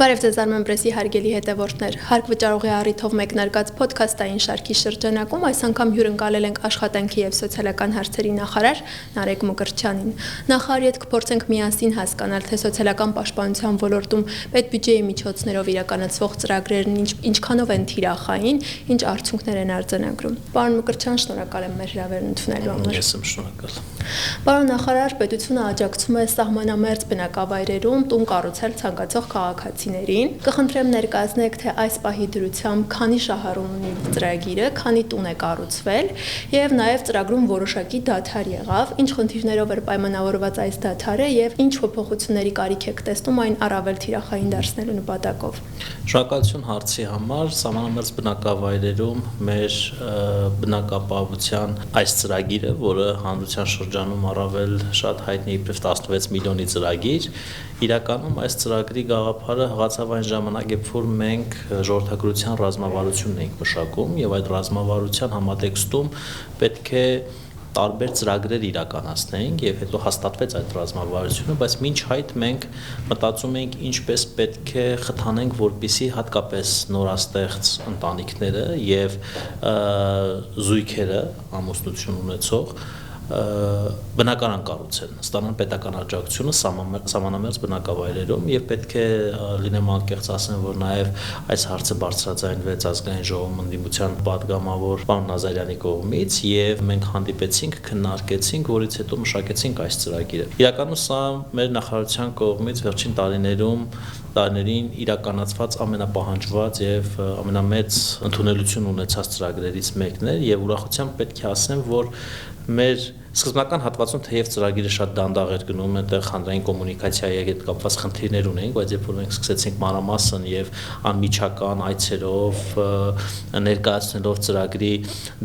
Բարև ձեզ Armen Press-ի հարգելի հետևորդներ, հարկ վճարողի առիթով մեկնարկած ոդքասթային շարքի շրջանակում այս անգամ հյուրընկալել ենք աշխատանքի եւ սոցիալական հարցերի նախարար Նարեկ Մկրտչյանին։ Նախարարի հետ կփորձենք միասին հասկանալ, թե սոցիալական պաշտպանության ոլորտում պետբյուջեի միջոցներով իրականացվող ծրագրերն ինչքանով են թիրախային, ինչ արդյունքներ են արձանագրում։ Պարոն Մկրտչյան, շնորհակալ եմ մեր հրավերն ընդունելու համար։ Ես եմ շնորհակալ։ Պարոն նախարար, պետությունը աջակցում է սահմանամերձ բնակավայրերում տուն կառուցել ցանկացող քաղաքացիներին։ Կխնդրեմ ներկայացնեք, թե այս պահի դրությամբ քանի շահառուն ունի ծրագիրը, քանի տուն է կառուցվել եւ նաեւ ծրագրում որոշակի դադար եղավ, ինչ խնդիրներով էր պայմանավորված այս դադարը եւ ինչ փոփոխությունների կարիք եք տեսնում այն առավել թիրախային դարձնելու նպատակով։ Շնորհակալություն հարցի համար։ Սահմանամերձ բնակավայրերում մեր բնակապահովության այս ծրագիրը, որը հանրության շրջանում առավել շատ հայտնի իբրև 16 միլիոնի ծրագիր, իրականում այս ծրագրի գաղափարը հղացավ այն ժամանակ, երբ որ մենք ժողովրդագրության ռազմավարությունն էինք մշակում եւ այդ ռազմավարության համատեքստում պետք է տարբեր ծրագրեր իրականացնենք եւ հետո հաստատվեց այդ ռազմավարությունը, բայց մինչ այդ մենք մտածում էինք ինչպես պետք է խթանենք, որպիսի հատկապես նորաստեղծ ընտանիքները եւ զույգերը ամուսնություն ունեցող բնակարան կառուցեն, ստանան պետական աջակցությունը սահմանամերձ բնակավայրերում եւ պետք է լինեմ անկեղծ ասեմ, որ նաեւ այս հարցը բարձրաձայնվեց ազգային ժողովում ընդդիմության պատգամավոր պարոն Նազարյանի կողմից եւ մենք հանդիպեցինք, քննարկեցինք, որից հետո մշակեցինք այս ծրագիրը։ Իրականում սա մեր նախարարության կողմից վերջին տարիներին իրականացված ամենապահանջված եւ ամենամեծ ընդունելություն ունեցած ծրագրերից մեկն է եւ ուրախությամբ պետք է ասեմ, որ մեր սկզբնական հատվածում թեև ծրագիրը շատ դանդաղ էր գնում, այնտեղ հանրային կոմունիկացիայի հետ կապված խնդիրներ ունեինք, բայց երբ որ մենք սկսեցինք մանրամասն եւ անմիջական այցերով ներկայացնելով ծրագրի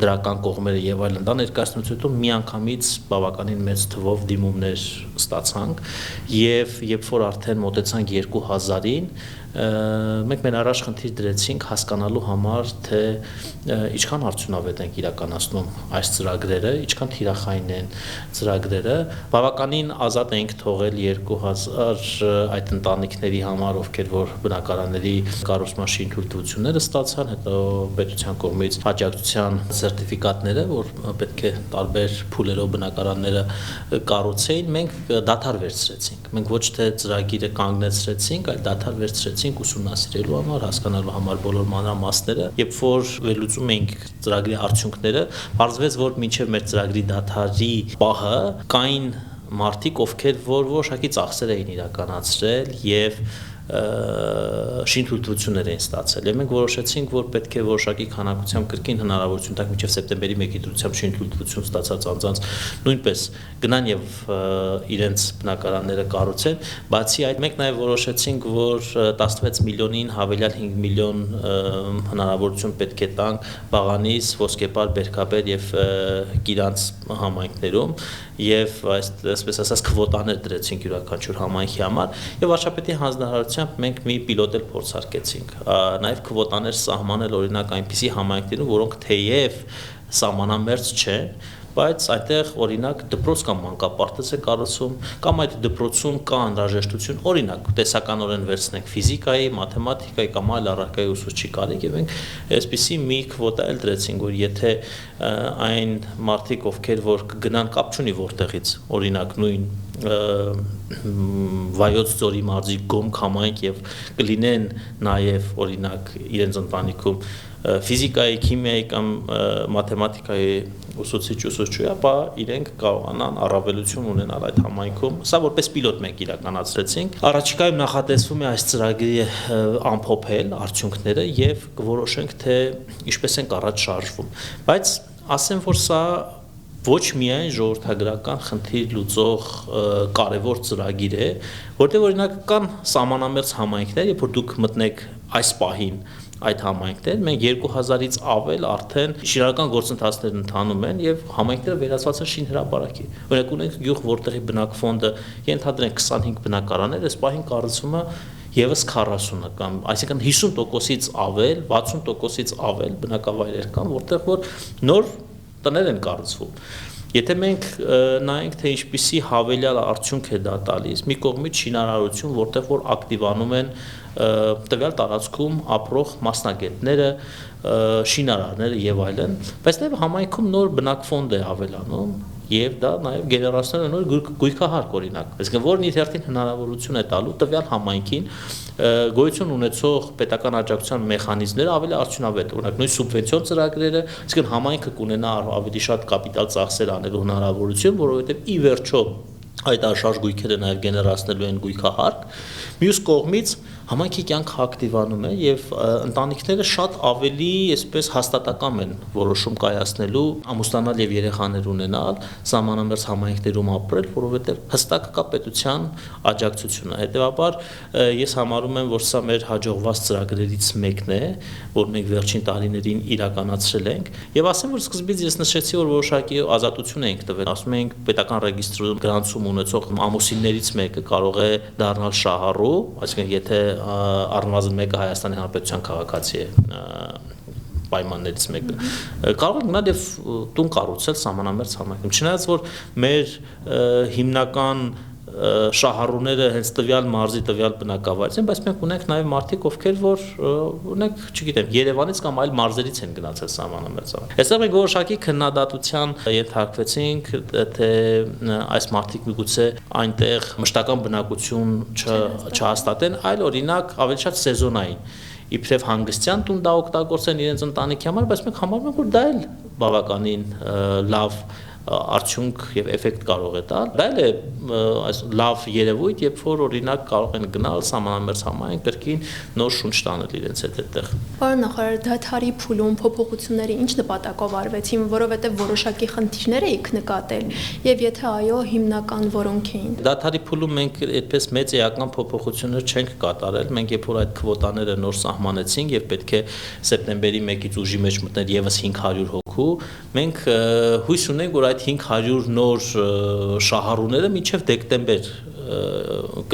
դրական կողմերը եւ այլն, դա ներկայացնելուց հետո միանգամից բավականին մեծ թվով դիմումներ ստացանք եւ երբ որ արդեն մոտեցանք 2000-ին մենք մեր առաջ խնդիր դրեցինք հասկանալու համար, թե ինչքան արդյունավետ ենք իրականացնում այս ծրագրերը, ինչքան թիրախային են ծրագրերը, բավականին ազատ ենք թողել 2000 այդ ընտանիքների համար, ովքեր որ բնակարանների կառուցման շինթույլտվությունները ստացան, հետո պետության կողմից աջակցության սերտիֆիկատները, որ պետք է տարբեր փուլերով բնակարանները կառուցեին, մենք դադար վերցրեցինք։ Մենք ոչ թե ծրագիրը կանգնեցրեցինք, այլ դադար վերցրեցինք ուսումնասիրելու համար, հասկանալու համար բոլոր մանրամասները, երբ որ վերլուծում էինք ծրագրի արդյունքները, պարզվեց, որ մինչև մեր ծրագրի դադարի պահը կային մարդիկ, ովքեր որ որոշակի ծախսեր էին իրականացրել եւ շինթույլտվություններ էին ստացել եւ մենք որոշեցինք, որ պետք է որոշակի քանակությամբ կրկին հնարավորություն տանք մինչեւ սեպտեմբերի 1-ի դրությամբ շինթույլտվություն ստացած անձանց նույնպես գնան եւ իրենց բնակարանները կառուցեն, բացի այդ մենք նաեւ որոշեցինք, որ 16 միլիոնին հավելյալ 5 միլիոն հնարավորություն պետք է տանք Բաղանիս, Ոսկեպար, Բերքաբեր եւ Գիրանց համայնքներում եւ այսպես ասած քվոտաներ դրեցինք յուրաքանչյուր համայնքի համար եւ վարչապետի հանձնարարությամբ մենք մի պիլոտել փորձարկեցինք նաեւ քվոտաներ սահմանել օրինակ այնպիսի համայնքներում, որոնք թեև սահմանամերձ չեն, բայց այդտեղ օրինակ դպրոց կամ մանկապարտեզ է կառուցում կամ այդ դպրոցում կա անհրաժեշտություն, օրինակ տեսականորեն վերցնենք ֆիզիկայի, մաթեմատիկայի կամ այլ առարկայի ուսուցչի կարիք եւ մենք այսպիսի մի քվոտա էլ դրեցինք, որ եթե այն մարդիկ, ովքեր որ կգնան կապ չունի որտեղից, օրինակ նույն Վայոց ձորի մարզի Գոմք համայնք եւ կլինեն նաեւ օրինակ իրենց ընտանիքում ֆիզիկայի, քիմիայի կամ մաթեմատիկայի ուսուցիչ, ապա իրենք կարողանան առավելություն ունենալ այդ համայնքում։ Սա որպես պիլոտ մենք իրականացրեցինք։ Առաջիկայում նախատեսվում է այս ծրագրի ամփոփել արդյունքները եւ կորոշենք, թե ինչպես ենք առաջ շարժվում։ Բայց ասեմ, որ սա ոչ միայն ժողովրդագրական խնդիր լուծող կարևոր ծրագիր է, որտեղ օրինակ կան սահմանամերձ համայնքներ, երբ որ դուք մտնեք այս պահին այդ համայնքներ, մենք 2000-ից ավել արդեն շինարարական գործընթացներ ընթանում են եւ համայնքները վերածված են շինհրապարակի։ Օրինակ ունենք գյուղ, որտեղի բնակֆոնդը ենթադրենք 25 բնակարաններ, այս պահին կառուցումը եւս 40-ը կամ այսինքն 50%-ից ավել, 60%-ից ավել բնակավայրեր կան, որտեղ որ նոր տներ են կառուցվում։ Եթե մենք նայենք, թե ինչպիսի հավելյալ արդյունք է դա տալիս, մի կողմից շինարարություն, որտեղ որ ակտիվանում են տվյալ տարածքում ապրող մասնագետները, շինարարները եւ այլն, բայց նաեւ համայնքում նոր բնակֆոնդ է ավելանում եւ դա նաեւ գեներացնել է նոր գույքահարկ օրինակ, այսինքն որն իր հերթին հնարավորություն է տալու տվյալ համայնքին գոյություն ունեցող պետական աջակցության մեխանիզմները ավելի արդյունավետ, օրինակ նույն սուբվենցիոն ծրագրերը, այսինքն համայնքը կունենա ավելի շատ կապիտալ ծախսեր անելու հնարավորություն, որովհետեւ ի վերջո այդ արշարժ գույքերը նաև գեներացնելու են գույքահարկ, մյուս կողմից համայնքի կյանքը ակտիվանում է եւ ընտանիքները շատ ավելի այսպես հաստատակամ են որոշում կայացնելու ամուսնանալ եւ երեխաներ ունենալ, սահմանամերձ համայնքներում ապրել, որովհետեւ հստակ կա պետության աջակցությունը։ Հետեւաբար ես համարում եմ, որ սա մեր հաջողված ծրագրերից մեկն է, որ մենք վերջին տարիներին իրականացրել ենք եւ ասեմ, որ սկզբից ես նշեցի, որ որոշակի ազատություն ենք տվել, ասում ենք պետական ռեգիստրում գրանցում ունեցող ամուսիններից մեկը կարող է դառնալ շահառու, այսինքն եթե առնվազն մեկը Հայաստանի Հանրապետության քաղաքացի է պայմաններից մեկը կարող է գնալ եւ տուն կառուցել սահմանամերձ համայնքում, չնայած որ մեր հիմնական շահառուները հենց տվյալ մարզի տվյալ բնակավայրից են, բայց մենք ունենք նաև մարդիկ, ովքեր որ ունենք, չգիտեմ, Երևանից կամ այլ մարզերից են գնացել սահմանամերձ։ Այստեղ մենք որոշակի քննադատության ենթարկվեցինք, թե այս մարդիկ միգուցե այնտեղ մշտական բնակություն չհաստատեն, այլ օրինակ ավելի շատ սեզոնային իբրև հանգստյան տուն դա օգտագործեն իրենց ընտանիքի համար, բայց մենք համարում ենք, որ դա էլ բավականին լավ արդյունք եւ էֆեկտ կարող է տալ։ Դա էլ է այս լավ երևույթ, երբ որ օրինակ կարող են գնալ սահմանամերձ համայնք կրկին նոր շունչ տանել իրենց հետ այդտեղ։ Պարոն նախարար, դադարի փուլում փոփոխությունները ինչ նպատակով արվեցին, որովհետեւ որոշակի խնդիրներ էիք նկատել, եւ եթե այո, հիմնական որոնք էին։ Դադարի փուլում մենք այդպես մեծ էական փոփոխություններ չենք կատարել, մենք երբ որ այդ քվոտաները նոր սահմանեցինք եւ պետք է սեպտեմբերի 1-ից ուժի մեջ մտներ եւս 500 հոգու, մենք հույս ունենք, որ այդ 500 նոր շահառուները մինչև դեկտեմբեր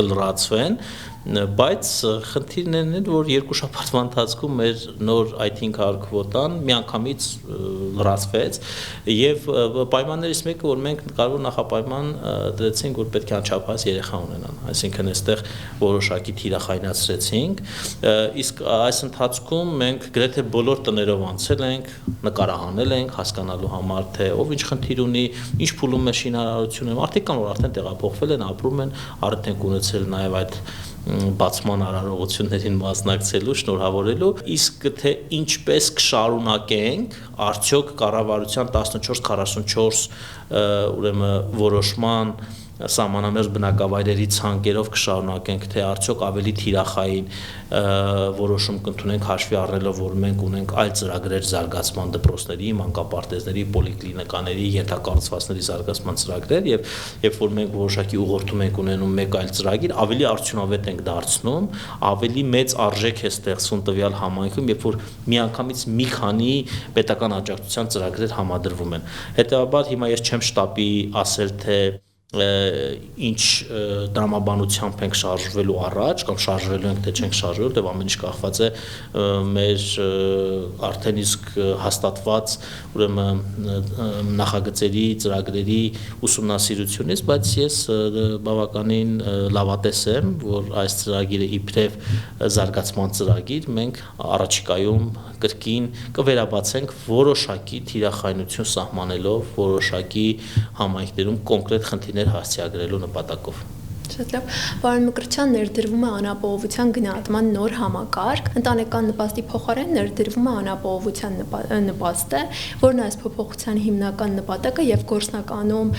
կլրացվեն, բայց խնդիրն է, որ երկու շաբաթվա ընթացքում մեր նոր այդ 500 քվոտան միանգամից լրացվեց եւ պայմաններից մեկը, որ մենք կարևոր նախապայման դրեցինք, որ պետք է անչափահաս երեխա ունենան, այսինքն այստեղ որոշակի թիրախայնացրեցինք, իսկ այս ընթացքում մենք գրեթե բոլոր տներով անցել ենք, նկարահանել ենք հասկանալու համար, թե ով ինչ խնդիր ունի, ինչ փուլում է շինարարությունը, մարդիկ կան, որ արդեն տեղափոխվել են, ապրում են, արդեն ունեցել նաեւ այդ բացման արարողություններին մասնակցելու, շնորհավորելու, իսկ թե ինչպես կշարունակենք, արդյոք կառավարության 1444 ուրեմն որոշման սահմանամերձ բնակավայրերի ցանկերով կշարունակենք, թե արդյոք ավելի թիրախային որոշում կընդունենք հաշվի առնելով, որ մենք ունենք այլ ծրագրեր զարգացման դպրոցների, մանկապարտեզների, պոլիկլինիկաների, ենթակառուցվածքների զարգացման ծրագրեր եւ երբ որ մենք որոշակի ուղղորդում ենք ունենում մեկ այլ ծրագիր, ավելի արդյունավետ ենք դարձնում, ավելի մեծ արժեք է ստեղծվում տվյալ համայնքում, երբ որ միանգամից մի քանի պետական աջակցության ծրագրեր համադրվում են։ Հետևաբար հիմա ես չեմ շտապի ասել, թե ինչ դրամաբանությամբ ենք շարժվելու առաջ կամ շարժվելու ենք թե չենք շարժվելու, դե ամեն ինչ կախված է մեր արդեն իսկ հաստատված ուրեմն նախագծերի, ծրագրերի ուսումնասիրությունից, բայց ես բավականին լավատես եմ, որ այս ծրագիրը իբրև զարգացման ծրագիր մենք առաջիկայում կրկին կվերաբացենք որոշակի թիրախայնություն սահմանելով, որոշակի համայնքներում կոնկրետ խնդիրներ հասցեագրելու նպատակով։ Շատ լավ, պարոն Մկրտչյան, ներդրվում է անապահովության գնահատման նոր համակարգ, ընտանեկան նպաստի փոխարեն ներդրվում է անապահովության նպաստը, որն այս փոփոխության հիմնական նպատակը եւ գործնականում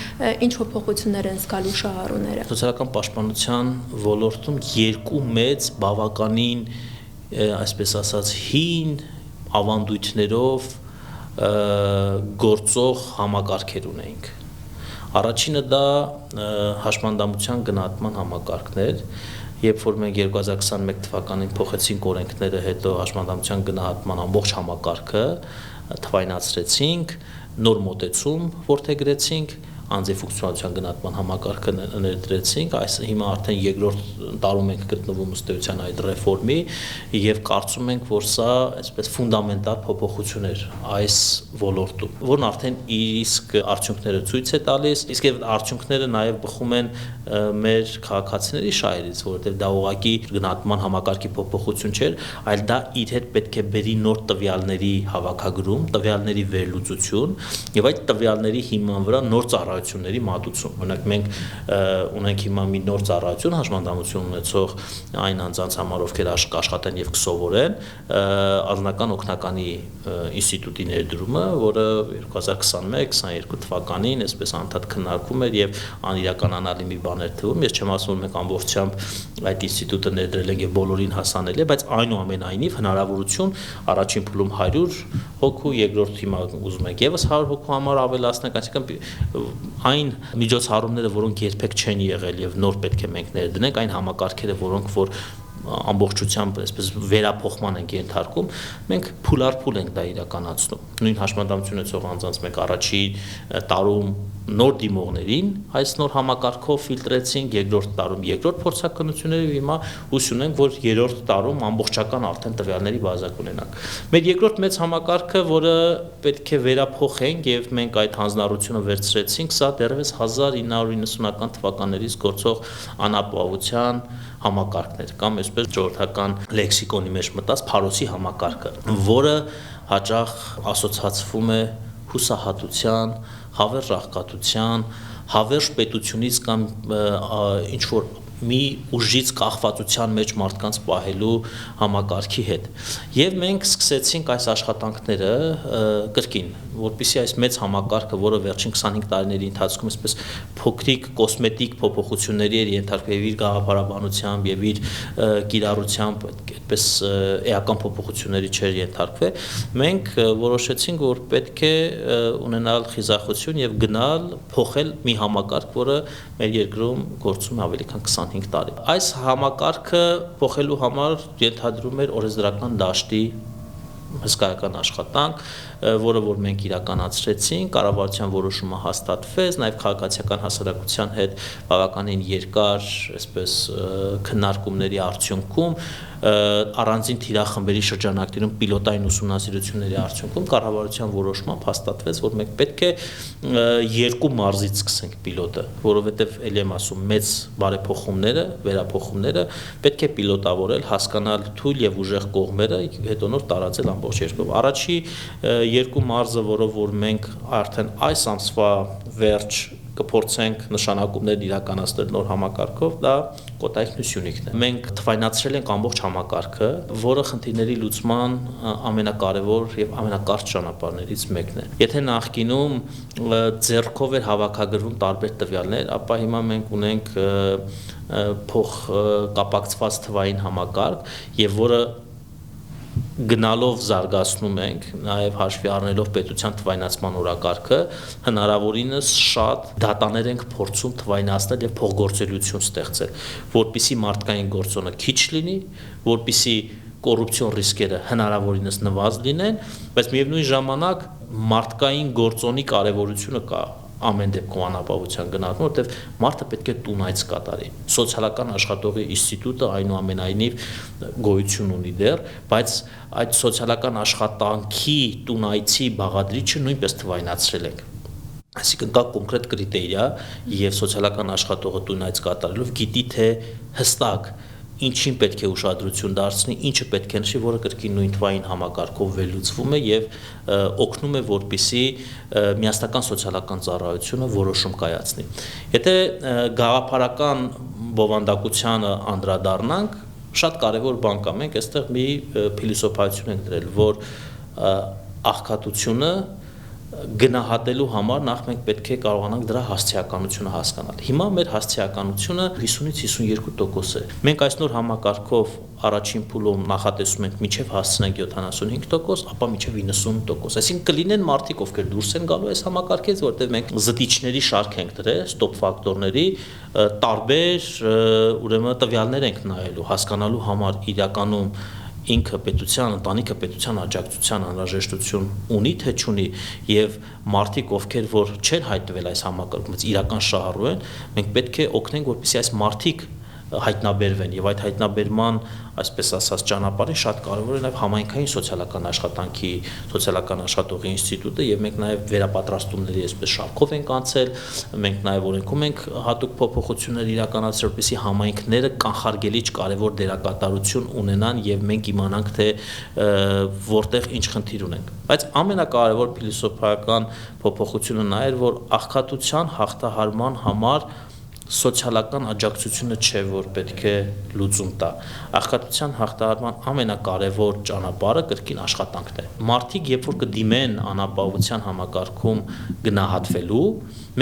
ինչ փոփոխություններ են զգալու շահառուները։ Սոցիալական պաշտպանության ոլորտում երկու մեծ բավականին, այսպես ասած, հին ավանդույթներով գործող համակարգեր ունենք։ Առաջինը դա հաշմանդամության գնահատման համակարգներ, երբ որ մենք 2021 թվականին փոխեցինք օրենքները, հետո հաշմանդամության գնահատման ամբողջ համակարգը թվայնացրեցինք, նոր մոտեցում որդեգրեցինք, անձի ֆունկցիոնալության գնահատման համակարգը ներդրեցինք, այս հիմա արդեն երկրորդ տարում ենք գտնվում ըստ էության այդ ռեֆորմի եւ կարծում ենք, որ սա այսպես ֆունդամենտալ փոփոխություն էր այս ոլորտում, որն արդեն իսկ արդյունքները ցույց է տալիս, իսկ եւ արդյունքները նաեւ բխում են մեր քաղաքացիների շահերից, որովհետեւ դա ուղղակի գնահատման համակարգի փոփոխություն չէր, այլ դա իր հետ պետք է բերի նոր տվյալների հավաքագրում, տվյալների վերլուծություն եւ այդ տվյալների հիման վրա նոր ծառայությունների մատուցում։ Օրինակ մենք ունենք հիմա մի նոր ծառայություն հաշմանդամություն ունեցող այն անձանց համար, ովքեր աշխատեն եւ կսովորեն, անձնական օգնականի ինստիտուտի ներդրումը, որը 2021-22 թվականին այսպես անդադ քննարկում էր եւ անիրականանալի մի բան էր թվում։ Ես չեմ ասում, որ մենք ամբողջությամբ այդ ինստիտուտը ներդրել ենք եւ բոլորին հասանելի է, բայց այնուամենայնիվ հնարավորություն առաջին փուլում 100 հոգու, երկրորդ հիմա ուզում ենք եւս 100 հոգու համար ավելացնենք, այսինքն այն միջոցառումները, որոնք երբեք չեն եղել եւ նոր պետք է մենք ներդնենք, այն համակարգերը, որոնք որ ամբողջությամբ այսպես վերափոխման ենք ենթարկում, մենք փուլարփուլ ենք դա իրականացնում։ Նույն հաշմանդամություն ունեցող անձանց մենք առաջին տարում նոր դիմողներին այս նոր համակարգով ֆիլտրեցինք, երկրորդ տարում երկրորդ փորձակնությունները, հիմա հույս ունենք, որ երրորդ տարում ամբողջական արդեն տվյալների բազա կունենանք։ Մեր երկրորդ մեծ համակարգը, որը պետք է վերափոխենք եւ մենք այդ հանձնառությունը վերցրեցինք, սա դեռևս 1990-ական թվականներից գործող անապահովության համակարգներ կամ այսպես ժողովրդական լեքսիկոնի մեջ մտած Փարոսի համակարգը, որը հաճախ ասոցացվում է հուսահատության, հավերժ աղքատության, հավերժ պետությունից կամ ինչ որ մի ուժից կախվածության մեջ մարդկանց պահելու համակարգի հետ։ Եվ մենք սկսեցինք այս աշխատանքները կրկին, որպեսզի այս մեծ համակարգը, որը վերջին 25 տարիների ընթացքում այսպես փոքրիկ կոսմետիկ փոփոխությունների էր ենթարկվել եւ իր գաղափարաբանությամբ եւ իր կիրառությամբ այդպես էական փոփոխությունների չէր ենթարկվել, մենք որոշեցինք, որ պետք է ունենալ խիզախություն եւ գնալ փոխել մի համակարգ, որը մեր երկրում գործում է ավելի քան 25 տարի։ Այս համակարգը փոխելու համար ենթադրում էր օրենսդրական դաշտի հսկայական աշխատանք, որը որ մենք իրականացրեցինք, կառավարության որոշումը հաստատվեց, նաև քաղաքացիական հասարակության հետ բավականին երկար, այսպես քննարկումների արդյունքում առանձին թիրախմբերի շրջանակներում պիլոտային ուսումնասիրությունների արդյունքում կառավարության որոշմամբ հաստատվեց, որ մենք պետք է երկու մարզից սկսենք պիլոտը, որովհետև ելի եմ ասում, մեծ բարեփոխումները, վերափոխումները պետք է պիլոտավորել, հասկանալ թույլ եւ ուժեղ կողմերը, հետո նոր տարածել ամբողջ երկրով։ Առաջի երկու մարզը, որով որ մենք արդեն այս ամսվա վերջ կփորձենք նշանակումներ իրականացնել նոր համակարգով, դա Կոտայքն ու Սյունիքն է։ Մենք թվայնացրել ենք ամբողջ համակարգը, որը խնդիրների լուծման ամենակարևոր եւ ամենակարճ ճանապարհներից մեկն է։ Եթե նախկինում ձեռքով էր հավաքագրվում տարբեր տվյալներ, ապա հիմա մենք ունենք փոխկապակցված թվային համակարգ, եւ որը գնալով զարգացնում ենք, նաև հաշվի առնելով պետության թվայնացման օրակարգը, հնարավորինս շատ դատաներ ենք փորձում թվայնացնել եւ փոխգործելիություն ստեղծել, որպիսի մարդկային գործոնը քիչ լինի, որպիսի կոռուպցիոն ռիսկերը հնարավորինս նվազ լինեն, բայց միևնույն ժամանակ մարդկային գործոնի կարեւորությունը կա ամեն դեպքում անապահովության գնահատում, որտեղ մարդը պետք է տունայց կատարի։ Սոցիալական աշխատողի ինստիտուտը այնուամենայնիվ գոյություն ունի դեռ, բայց այդ սոցիալական աշխատանքի տունայցի բաղադրիչը նույնպես թվայնացրել ենք։ Այսինքն կա կոնկրետ կրիտերիա եւ սոցիալական աշխատողը տունայց կատարելով գիտի թե հստակ ինչին պետք է ուշադրություն դարձնի, ինչը պետք է նշի, որը կրկին նույն թվային համակարգով վերլուծվում է եւ օգնում է, որպիսի միասնական սոցիալական ծառայությունը որոշում կայացնի։ Եթե գաղափարական բովանդակությանը անդրադառնանք, շատ կարեւոր բան կա, մենք այստեղ մի փիլիսոփայություն ենք դրել, որ աղքատությունը գնահատելու համար նախ մենք պետք է կարողանանք դրա հասցեականությունը հասկանալ։ Հիմա մեր հասցեականությունը 50-ից 52% է։ Մենք այս նոր համակարգով առաջին փուլում նախատեսում ենք մինչև հասցնենք 75%, ապա մինչև 90%։ Այսինքն կլինեն մարդիկ, ովքեր դուրս են գալու այս համակարգից, որտեղ մենք զտիչների շարք ենք դրել, ստոպ ֆակտորների տարբեր ուրեմն տվյալներ ենք նայելու, հասկանալու համար իրականում ինքը պետության, ընտանիքը պետության աջակցության անհրաժեշտություն ունի թե չունի եւ մարդիկ, ովքեր որ չեն հայտնվել այս համակարգումից, իրական շահառու են, մենք պետք է օգնենք, որպեսզի այս մարդիկ հայտնաբերվեն եւ այդ հայտնաբերման, այսպես ասած, ճանապարհին շատ կարեւոր է նաեւ համայնքային սոցիալական աշխատանքի, սոցիալական աշխատողի ինստիտուտը եւ մենք նաեւ վերապատրաստումների այսպես շարքով ենք անցել, մենք նաեւ օրենքում ենք հատուկ փոփոխություններ իրականացրել, որպեսզի համայնքները կանխարգելիչ կարեւոր դերակատարություն ունենան եւ մենք իմանանք թե որտեղ ինչ խնդիր ունենք։ Բայց ամենակարևոր փիլիսոփայական փոփոխությունը նա էր, որ աղքատության հաղթահարման համար սոցիալական աջակցությունը չէ, որ պետք է լուծում տա։ Աղքատության հաղթահարման ամենակարևոր ճանապարհը կրկին աշխատանքն է։ Մարդիկ, երբ որ կդիմեն անապահովության համակարգում գնահատվելու,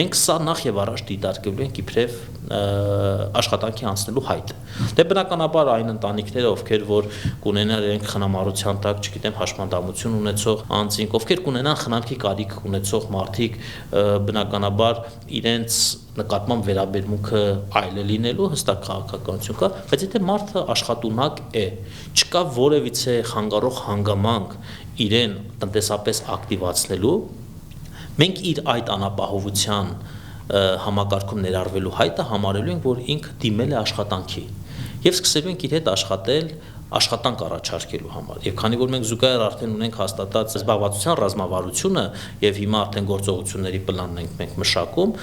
մենք սա նախ եւ առաջ դիտարկելու ենք իբրև աշխատանքի անցնելու հայտ։ Դե բնականաբար այն ընտանիքները, ովքեր որ կունենան իրենք խնամարության տակ, չգիտեմ, հաշմանդամություն ունեցող անձինք, ովքեր կունենան խնամքի կարիք ունեցող մարդիկ, բնականաբար իրենց նկատմամբ վերաբերմունքը այլ է լինելու, հստակ քաղաքականություն կա, բայց եթե մարդը աշխատունակ է, չկա որևիցե խանգարող հանգամանք իրեն տնտեսապես ակտիվացնելու, մենք իր այդ անապահովության համակարգում ներառվելու հայտը համարելու ենք, որ ինքը դիմել է աշխատանքի եւ սկսելու ենք իր հետ աշխատել աշխատանք առաջարկելու համար։ Եվ քանի որ մենք զուգահեռ արդեն ունենք հաստատած զբաղվածության ռազմավարությունը եւ հիմա արդեն գործողությունների պլանն ենք մենք մշակում,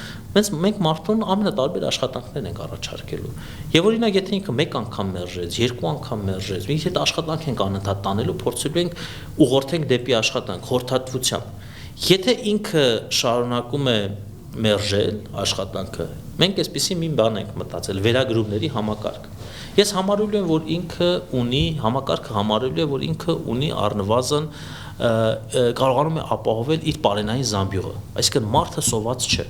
մենք մարդուն ամենատարբեր աշխատանքներ ենք առաջարկելու։ Եվ օրինակ, եթե ինքը մեկ անգամ մերժեց, երկու անգամ մերժեց, մենք այդ աշխատանք ենք անընդհատ տանելու, փորձելու ենք ուղղորդենք դեպի աշխատանք խորհրդատվությամբ։ Եթե ինքը շարունակում է մերժել աշխատանքը, մենք այսպեսի մի բան ենք մտածել, վերագրումների համակարգ։ Ես համարելու եմ, որ ինքը ունի համակարգը համարելու է, որ ինքը ունի առնվազն կարողանում է ապահովել իր պարենային զամբյուղը, այսինքն մարդը սոված չէ։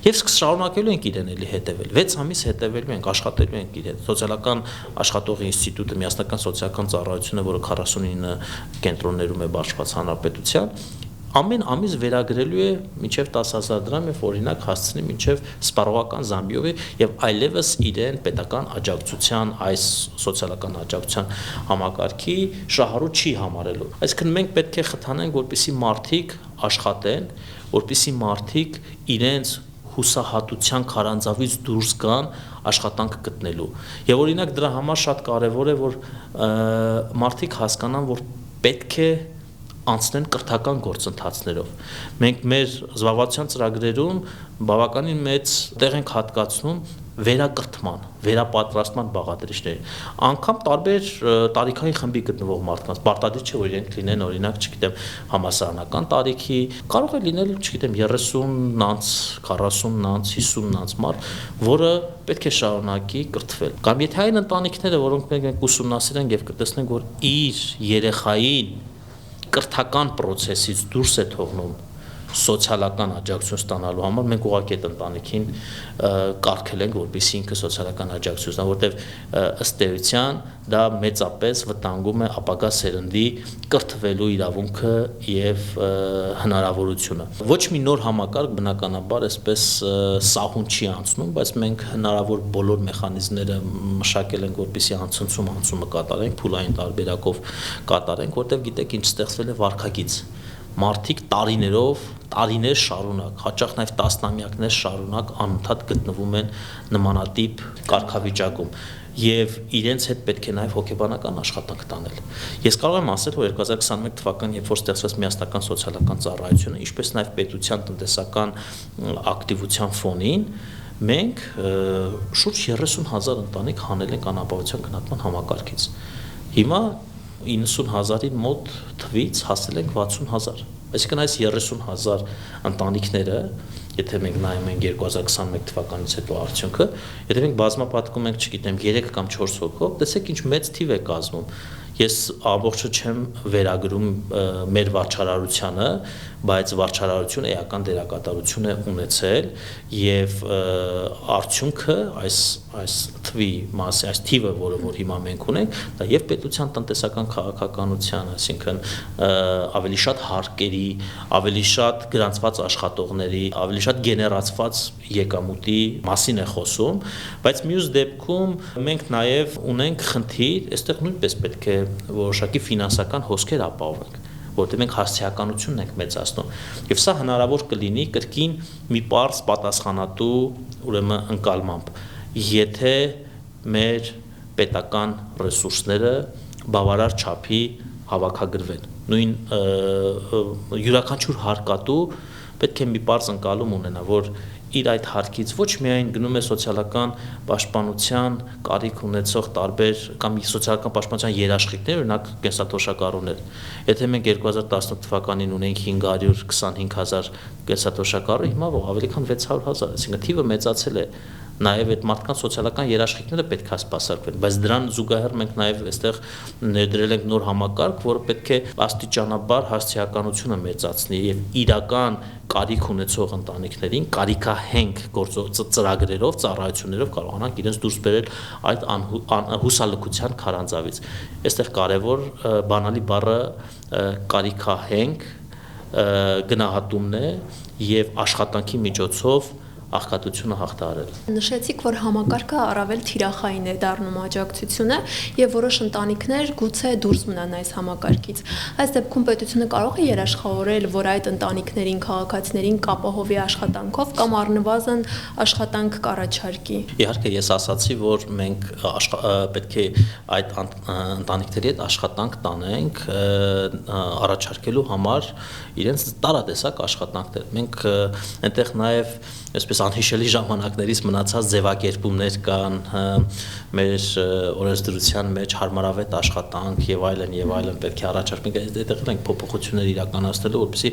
Եվ շարունակելու ենք իրեն էլի հետևել։ 6 ամիս հետևելու ենք, աշխատելու ենք իր հետ։ Սոցիալական աշխատողի ինստիտուտը, միասնական սոցիալական ծառայությունը, որը 49 կենտրոններում է բաշխված հանրապետության, ամեն ամիս վերագրելու է մինչև 10,000 դրամ եւ օրինակ հասցնի մինչև սպառողական զամբյուղի եւ այլևս իրեն պետական աջակցության, այս սոցիալական աջակցության համակարգի շահառու չի համարելու։ Այսինքն մենք պետք է խթանենք, որպեսզի մարդիկ աշխատեն, որպեսզի մարդիկ իրենց հուսահատության քարանձավից դուրս գան աշխատանք գտնելու։ Եվ օրինակ դրա համար շատ կարեւոր է, որ մարդիկ հասկանան, որ պետք է անցնեն կրթական գործընթացներով։ Մենք մեր զբաղվածության ծրագրերում բավականին մեծ տեղ ենք հատկացնում վերակրթման, վերապատրաստման բաղադրիչներին։ Անկամ տարբեր տարիքային խմբի գտնվող մարդկանց պարտադիր չէ, որ իրենք լինեն, օրինակ, չգիտեմ, համալսարանական տարիքի, կարող է լինել, չգիտեմ, 30-նանց, 40-նանց, 50-նանց մարդ, որը պետք է շարունակի կրթվել։ Կամ եթե այն ընտանիքները, որոնք մենք ուսումնասիրենք եւ կտեսնենք, որ իր երեխային կրթական process-ից դուրս է թողնում սոցիալական աջակցություն ստանալու համար, մենք ուղղակի այդ ընտանիքին կարգել ենք, որպեսզի ինքը սոցիալական աջակցություն ստանա, որտեղ ըստ էության դա մեծապես վտանգում է ապագա սերնդի կրթվելու իրավունքը եւ հնարավորությունը։ Ոչ մի նոր համակարգ բնականաբար այսպես սահուն չի անցնում, բայց մենք հնարավոր բոլոր մեխանիզմները մշակել ենք, որպեսզի անցումը կատարենք, փուլային տարբերակով կատարենք, որտեղ գիտեք ինչ ստեղծվել է վարքագիծ։ Մարդիկ տարիներ շարունակ, հաճախ նաև տասնամյակներ շարունակ անընդհատ գտնվում են նմանատիպ կարգավիճակում եւ իրենց հետ պետք է նաև հոգեբանական աշխատանք տանել։ Ես կարող եմ ասել, որ 2021 թվականին, երբ որ ստեղծվեց միասնական սոցիալական ծառայությունը, ինչպես նաև պետության տնտեսական ակտիվության ֆոնին, մենք շուրջ 30,000 ընտանիք հանել ենք անապահովության գնահատման համակարգից։ Հիմա 90,000-ի մոտ թվից հասել ենք 60,000։ Այսինքն այս 30,000 ընտանիքները, եթե մենք նայում ենք 2021 թվականից հետո արդյունքը, եթե մենք բազմապատկում ենք, չգիտեմ, 3 կամ 4 հոգով, տեսեք ինչ մեծ թիվ է կազմում։ Ես ամբողջը չեմ վերագրում մեր վարչարարությանը, բայց վարչարարությունը էական դերակատարություն է ունեցել եւ արդյունքը այս թվի մասի, այս թիվը, որ հիմա մենք ունենք, դա եւ պետության տնտեսական քաղաքականության, այսինքն ավելի շատ հարկերի, ավելի շատ գրանցված աշխատողների, ավելի շատ գեներացված եկամուտի մասին է խոսում, բայց մյուս դեպքում մենք նաեւ ունենք խնդիր, այստեղ նույնպես պետք է որոշակի ֆինանսական հոսքեր ապահովենք, որտեղ մենք հասցեականությունն ենք մեծացնում։ Եվ սա հնարավոր կլինի կրկին մի պարզ պատասխանատու, ուրեմն ընկալմամբ, եթե մեր պետական ռեսուրսները բավարար չափի հավաքագրվեն։ Նույն յուրաքանչյուր հարկատու պետք է մի պարզ ընկալում ունենա, որ իր այդ հարկից ոչ միայն գնում է սոցիալական պաշտպանության կարիք ունեցող տարբեր կամ սոցիալական պաշտպանության երաշխիքներ, օրինակ կենսաթոշակառուներ։ Եթե մենք 2018 թվականին ունենք 525,000 կենսաթոշակառու, հիմա ավելի քան 600,000, այսինքն թիվը մեծացել է։ Նաև այդ մարդկանց սոցիալական երաշխիքները պետք է սպասարկվեն, բայց դրան զուգահեռ մենք նաև այստեղ ներդրել ենք նոր համակարգ, որը պետք է աստիճանաբար հասցեականությունը մեծացնի եւ իրական կարիք ունեցող ընտանիքներին կարիքահենք ծրագրերով, ծառայություններով կարողանանք իրենց դուրս բերել այդ հուսալքության քարանձավից։ Այստեղ կարևոր բանալի բառը կարիքահենք գնահատումն է եւ աշխատանքի միջոցով աղքատությունը հաղթահարել։ Նշեցիք, որ համակարգը առավել թիրախային է դառնում աջակցությունը եւ որոշ ընտանիքներ գուցե դուրս մնան այս համակարգից։ Այս դեպքում պետությունը կարող է երաշխավորել, որ այդ ընտանիքներին, քաղաքացիներին կապահովի աշխատանքով կամ առնվազն աշխատանք կառաջարկի։ Իհարկե, ես ասացի, որ մենք պետք է այդ ընտանիքների հետ աշխատանք տանենք առաջարկելու համար իրենց տարատեսակ աշխատանքներ։ Մենք այնտեղ նաեւ այսպես անհիշելի ժամանակներից մնացած ձևակերպումներ կան մեր օրենսդրության մեջ հարմարավետ աշխատանք եւ այլն պետք է առաջարկենք այդտեղ ենք փոփոխություններ իրականացնելու որպեսզի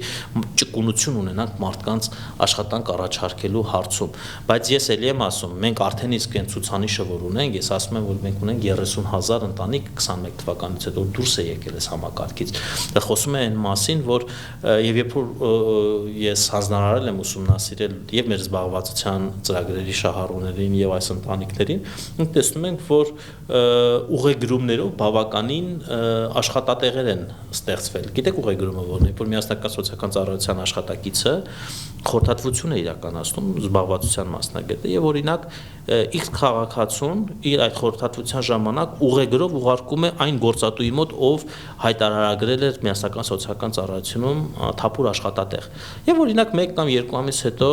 ճկունություն ունենանք մարդկանց աշխատանք առաջարկելու հարցում բայց ես ելի եմ ասում մենք արդեն իսկ այն ցուցանիշը որ ունենք ես ասում եմ որ մենք ունենք 30,000 ընտանիք 21 թվականից հետո դուրս է եկել այս համակարգից դա խոսում է այն մասին որ եւ երբ որ ես հանձնարարել եմ ուսումնասիրել եւ մեր զբաղվածության ծրագրերի շահառուներին եւ այս ընտանիքներին, մենք տեսնում ենք, որ ուղեգրումներով բավականին աշխատատեղեր են ստեղծվել։ Գիտեք ուղեգրումը որն է, որ միասնական սոցիալական ծառայության աշխատակիցը խորհրդատվություն է իրականացնում զբաղվածության մասնագետը եւ օրինակ X քաղաքացուն իր այդ խորհրդատվության ժամանակ ուղեգրով ուղարկում է այն գործատուի մոտ, ով հայտարարագրել էր միասնական սոցիալական ծառայությունում թափուր աշխատատեղ։ Եւ օրինակ 1 կամ 2 ամիս հետո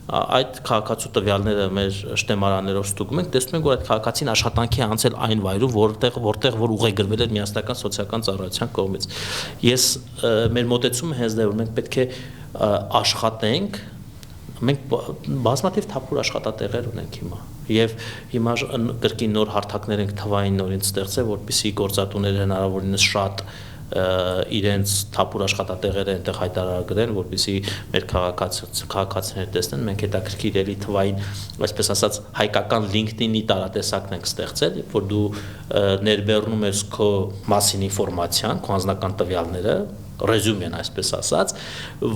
այդ քաղաքացու տվյալները մեր շտեմարաններով ստուգում ենք, տեսնում ենք, որ այդ քաղաքացին աշխատանքի է անցել այն վայրում, որտեղ որ ուղեգրվել էր միասնական սոցիալական ծառայության կողմից։ Ես մեր մոտեցումը հենց դա որ մենք պետք է աշխատենք, մենք բազմաթիվ թափուր աշխատատեղեր ունենք հիմա եւ հիմա կրկին նոր հարթակներ ենք թվային նորից ստեղծել, որպեսզի գործատուները հնարավորինս շատ իրենց թափուր աշխատատեղերը այնտեղ հայտարարագրեն, որպեսզի մեր քաղաքացիները տեսնեն, մենք հետաքրքիր էլի թվային, այսպես ասած, հայկական LinkedIn-ի տարատեսակն ենք ստեղծել, որ դու ներբեռնում ես քո մասին ինֆորմացիան, քո անձնական տվյալները, ռեզյումեն այսպես ասած,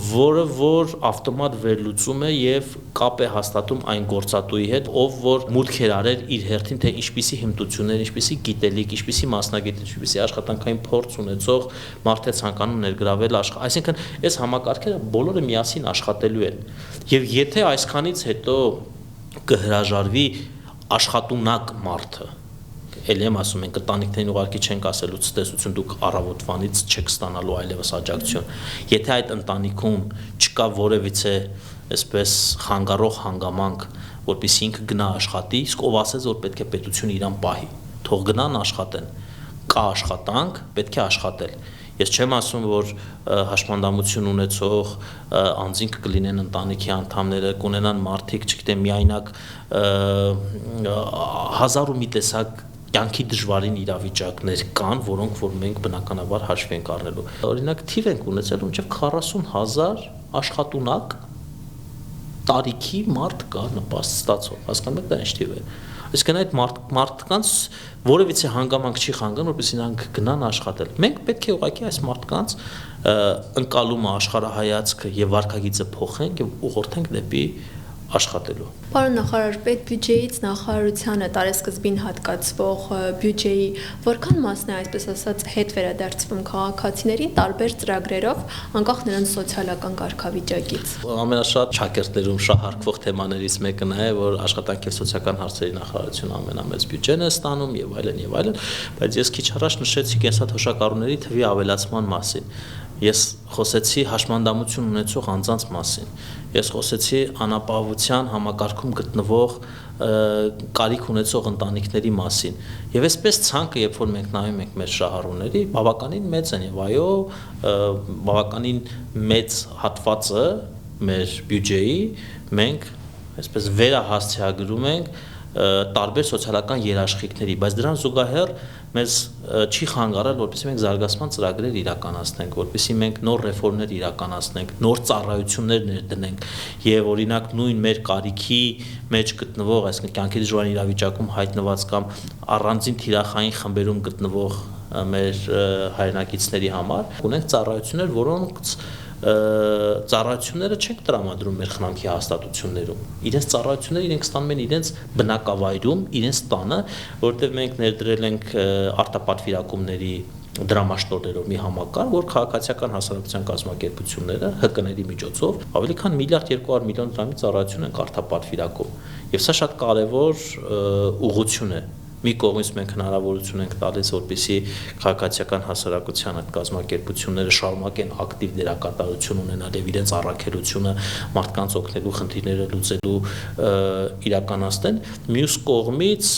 որը որ ավտոմատ վերլուծում է եւ կապ է հաստատում այն գործատուի հետ, ով որ մուտք էր արել իր հերթին թե ինչպիսի հմտություններ, ինչպիսի գիտելիք, ինչպիսի մասնագիտություն, ինչպիսի աշխատանքային փորձ ունեցող մարդ է ցանկանում ներգրավել Այսինքն, այս համակարգերը բոլորը միասին աշխատելու են։ Եվ եթե այսքանից հետո կհրաժարվի աշխատունակ մարդը Էլի եմ ասում, մենք ընտանիքներին ուղարկի չենք ասելու ցտեսություն դուք առավոտվանից չեք ստանալու այլևս աջակցություն։ Եթե այդ ընտանիքում չկա որևիցե այսպես խանգարող հանգամանք, որպեսզի ինքը գնա աշխատի, իսկ ով ասեց, որ պետք է պետությունը իրան պահի, թող գնան աշխատեն։ Կա աշխատանք, պետք է աշխատել։ Ես չեմ ասում, որ հաշմանդամություն ունեցող անձինք կլինեն ընտանիքի անդամները, կունենան մարդիկ, չգիտեմ, միայնակ հազար ու մի տեսակ կյանքի դժվարին իրավիճակներ կան, որոնք որ մենք բնականաբար հաշվի ենք առնելու։ Օրինակ թիվ ենք ունեցել, մինչև 40,000 աշխատունակ տարիքի մարդ կա նպաստ ստացող։ Հասկանում եք դա ինչ թիվ է։ Այսինքն այդ մարդկանց որևիցե հանգամանք չի խանգարում, որպեսզի նրանք գնան աշխատել։ Մենք պետք է ուղղակի այս մարդկանց ընկալումը, աշխարհայացքը եւ վարքագիծը փոխենք եւ ուղղորդենք դեպի աշխատելու։ Պարոն նախարար, պետբյուջեից նախարարությանը տարեսկզբին հատկացվող բյուջեի որքան մասն է, այսպես ասած, հետ վերադարձվում քաղաքացիներին տարբեր ծրագրերով, անկախ նրանց սոցիալական կարգավիճակից։ Ամենաշատ շաքերտներում շահարկվող թեմաներից մեկը նա է, որ աշխատանքի եւ սոցիալական հարցերի նախարարությունը ամենամեծ բյուջեն է ստանում եւ այլն, բայց ես քիչ առաջ նշեցի կենսաթոշակառուների թվի ավելացման մասին։ Ես խոսեցի հաշմանդամություն ունեցող անձանց մասին։ Ես խոսեցի անապահովության համակարգում գտնվող կարիք ունեցող ընտանիքների մասին։ Եվ այսպես ցանկը, երբ որ մենք նայում ենք մեր շահառուների, բավականին մեծ են եւ այո, բավականին մեծ հատվածը մեր բյուջեի մենք այսպես վերահասցեագրում ենք տարբեր սոցիալական երաշխիքների, բայց դրան զուգահեռ մեզ չի խանգարել, որպեսզի մենք զարգացման ծրագրեր իրականացնենք, որպեսզի մենք նոր ռեֆորմներ իրականացնենք, նոր ծառայություններ ներդնենք եւ օրինակ նույն մեր կարիքի մեջ գտնվող, այսինքն կյանքի դժվար իրավիճակում հայտնված կամ առանձին թիրախային խմբերում գտնվող մեր հայրենակիցների համար ունենք ծառայություններ, որոնց ծառայությունները չենք տրամադրում մեր խնամքի հաստատություններում։ Իրենց ծառայությունները իրենք ստանում են իրենց բնակավայրում, իրենց տանը, որտեղ մենք ներդրել ենք արտապատվիրակումների դրամաշտորներով մի համակարգ, որ քաղաքացիական հասարակության կազմակերպությունները ՀԿ-ների միջոցով ավելի քան 1.2 միլիարդ դրամի ծառայություն են արտապատվիրակում։ Եվ սա շատ կարևոր ուղղություն է։ Մի կողմից մենք հնարավորություն ենք տալիս, որպեսզի քաղաքացիական հասարակության այդ կազմակերպությունները շարունակեն ակտիվ դերակատարություն ունենալ եւ իրենց առաքելությունը մարդկանց օգնելու, խնդիրները լուծելու իրականացնեն։ Մյուս կողմից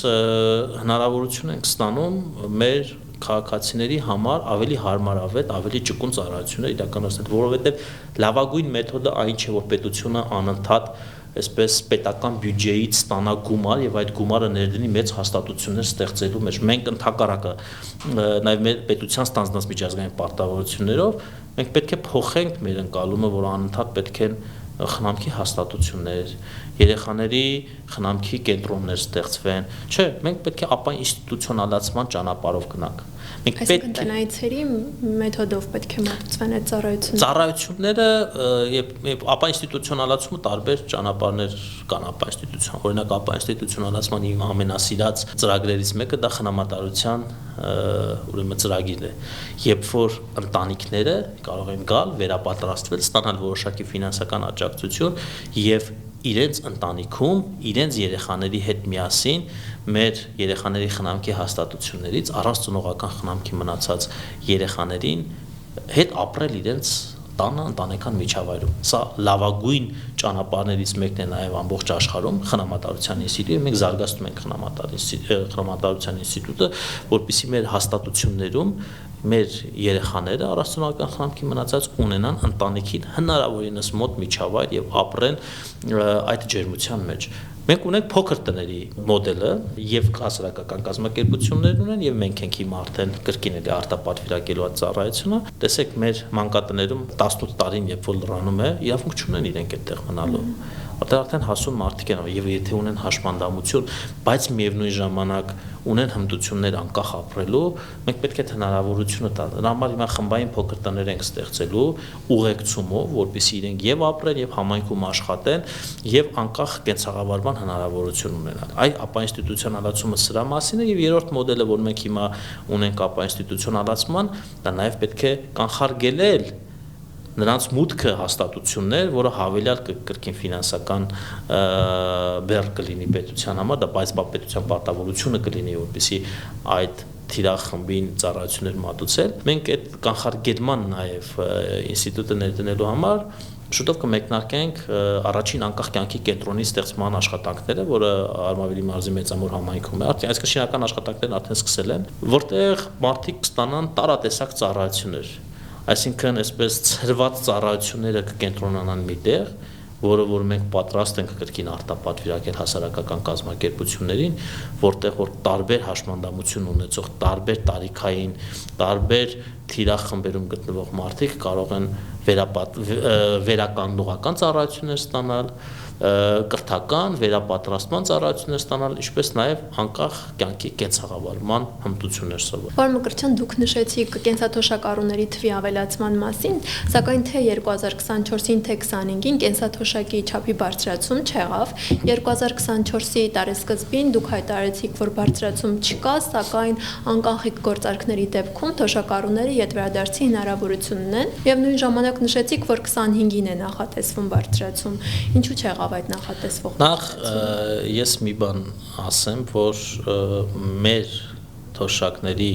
հնարավորություն ենք ստանում մեր քաղաքացիների համար ավելի հարմարավետ, ավելի ճկուն ծառայություններ իրականացնել, որովհետեւ լավագույն մեթոդը այն չէ, որ պետությունը անընդհատ այսպես պետական բյուջեից ստանա գումար եւ այդ գումարը ներդնի մեծ հաստատություններ ստեղծելու մեջ։ Մենք ընդհակառակը նաեւ մեր պետության ստանձնած միջազգային պարտավորություններով մենք պետք է փոխենք մեր ընկալումը, որ անընդհատ պետք են խնամքի հաստատություններ, երեխաների խնամքի կենտրոններ ստեղծվեն։ Չէ, մենք պետք է ապա ինստիտուցիոնալացման ճանապարհով գնանք։ Այսինքն տնայցերի մեթոդով պետք է մատուցվեն այդ ծառայությունները։ Ծառայությունները եւ ապա ինստիտուցիոնալացումը տարբեր ճանապարհներ կան ապա ինստիտուցիոն։ Օրինակ ապա ինստիտուցիոնալացման իմ ամենասիրած ծրագրերից մեկը դա խնամատարության ուրեմն ծրագիրն է, երբ որ ընտանիքները կարող են գալ, վերապատրաստվել, ստանալ որոշակի ֆինանսական աջակցություն եւ իրենց ընտանիքում, իրենց երեխաների հետ միասին մեր երեխաների խնամքի հաստատություններից առանց ծնողական խնամքի մնացած երեխաներին հետ ապրել իրենց տանը ընտանեկան միջավայրում։ Սա լավագույն ճանապարհներից մեկն է նաև ամբողջ աշխարհում խնամատարության ինստիտուտը։ Մենք զարգացնում ենք խնամատարության ինստիտուտը, որպեսզի մեր հաստատություններում մեր երեխաները առանց ծնողական խնամքի մնացած ունենան ընտանիքին հնարավորինս մոտ միջավայր եւ ապրեն այդ ջերմության մեջ։ Մենք ունենք փոքր տների մոդելը եւ հասարակական կազմակերպություններ ունեն եւ մենք ենք հիմա արդեն կրկին էլի արտապատվիրակելու այդ ծառայությունը։ Տեսեք մեր մանկատներում 18 տարին երբ որ լրանում է, իրավունք չունեն իրենք այդտեղ մնալու։ Արդեն հասուն մարդիկ են եւ եթե ունեն հաշմանդամություն, բայց միևնույն ժամանակ ունեն հմտություններ անկախ ապրելու, մենք պետք է հնարավորությունը տալ։ Դրա համար հիմա խմբային փոքր տներ ենք ստեղծելու ուղեկցումով, որպեսզի իրենք եւ ապրեն եւ համայնքում աշխատեն եւ անկախ կենցաղավարման հնարավորություն ունենան։ Այ ապա ինստիտուցիոնալացումը սրա մասին է եւ երրորդ մոդելը, որ մենք հիմա ունենք ապա ինստիտուցիոնալացման, դա նաեւ պետք է կանխարգելել նրանց մուտքը հաստատություններ, որը հավելյալ կրկին ֆինանսական բեռ կլինի պետության համար, դա բայց պետության պարտավորությունը կլինի, որպեսզի այդ թիրախմբին ծառայություններ մատուցել։ Մենք այդ կանխարգելման նաև ինստիտուտը ներդնելու համար շուտով կմեկնարկենք առաջին անկախ կյանքի կենտրոնի ստեղծման աշխատանքները, որը Արմավիրի մարզի մեծամոր համայնքում է, այսինքն շինական աշխատանքներն արդեն սկսել են, որտեղ մարդիկ կստանան տարատեսակ ծառայություններ։ Այսինքն այսպես ծրված ծառայությունները կկենտրոնանան մի տեղ, որը որ մենք պատրաստ ենք կրկին արտապատվիրակել հասարակական կազմակերպություններին, որտեղ որ տարբեր հաշմանդամություն ունեցող, տարբեր տարիքային, տարբեր թիրախմբերում գտնվող մարդիկ կարող են վերականգնողական ծառայություններ ստանալ, կրթական, վերապատրաստման ծառայություններ ստանալ, ինչպես նաև անկախ կյանքի կենցաղավարման հմտություններ սովորել։ Պարոն Մկրտչյան, դուք նշեցիք կենսաթոշակառուների թվի ավելացման մասին, սակայն թե 2024-ին, թե 2025-ին կենսաթոշակի չափի բարձրացում չեղավ։ 2024-ի տարեսկզբին դուք հայտարարեցիք, որ բարձրացում չկա, սակայն անկանխիկ գործարքների դեպքում թոշակառուները ետվերադարձի հնարավորություն ունեն, եւ նույն ժամանակ նշեցիք, որ 25-ին է նախատեսվում բարձրացում։ Ինչու չեղավ այդ նախատեսվող բարձրացումը։ Ես մի բան ասեմ, որ մեր թոշակների